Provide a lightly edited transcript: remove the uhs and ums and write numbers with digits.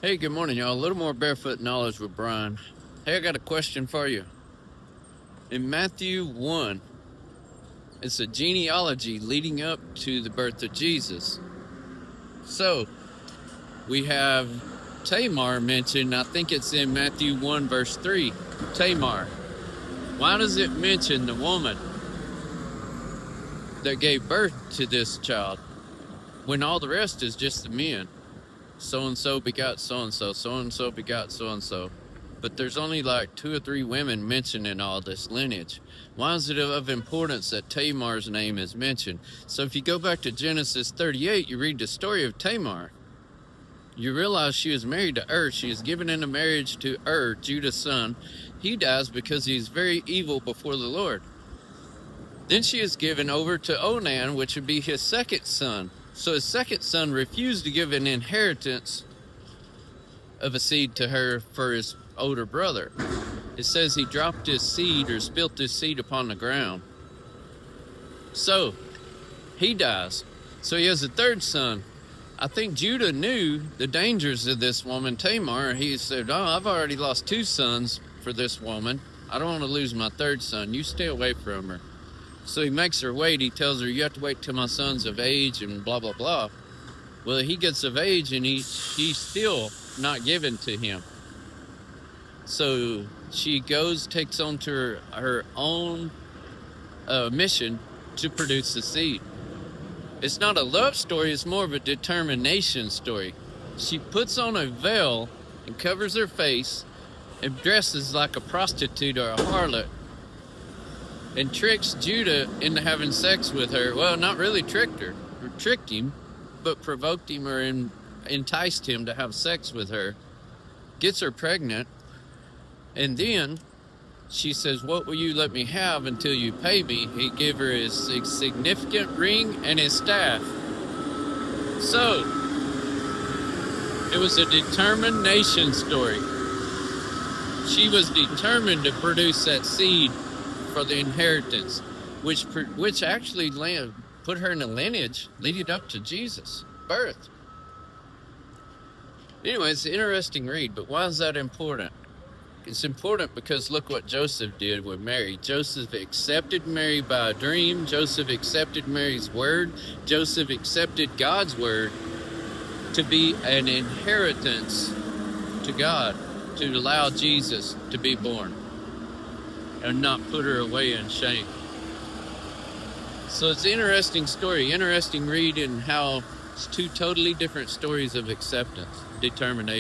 Hey, good morning, y'all. A little more barefoot knowledge with Brian. Hey, I got a question for you. In Matthew 1, it's a genealogy leading up to the birth of Jesus. So, we have Tamar mentioned. I think it's in Matthew 1, verse 3. Tamar. Why does it mention the woman that gave birth to this child when all the rest is just the men? So-and-so begot so-and-so, so-and-so begot so-and-so. But there's only like 2 or 3 women mentioned in all this lineage. Why is it of importance that Tamar's name is mentioned? So if you go back to Genesis 38, you read the story of Tamar. You realize she was married to Ur. She is given into marriage to Ur, Judah's son. He dies because he's very evil before the Lord. Then she is given over to Onan, which would be his second son. So his second son refused to give an inheritance of a seed to her for his older brother. It says he dropped his seed or spilt his seed upon the ground. So he dies. So he has a third son. I think Judah knew the dangers of this woman, Tamar. He said, I've already lost 2 sons for this woman. I don't want to lose my third son. You stay away from her. So he makes her wait. He tells her, you have to wait till my son's of age and blah, blah, blah. Well, he gets of age and she's still not given to him. So she goes, takes on to her own mission to produce the seed. It's not a love story. It's more of a determination story. She puts on a veil and covers her face and dresses like a prostitute or a harlot, and tricks Judah into having sex with her. Well, not really tricked her, or tricked him, but provoked him or enticed him to have sex with her. Gets her pregnant, and then she says, what will you let me have until you pay me? He gave her his significant ring and his staff. So, it was a determination story. She was determined to produce that seed for the inheritance, which actually put her in a lineage leading up to Jesus' birth. Anyway, it's an interesting read, but why is that important? It's important because look what Joseph did with Mary. Joseph accepted Mary by a dream. Joseph accepted Mary's word. Joseph accepted God's word to be an inheritance to God, to allow Jesus to be born and not put her away in shame. So it's an interesting story, interesting read in how it's 2 totally different stories of acceptance, determination.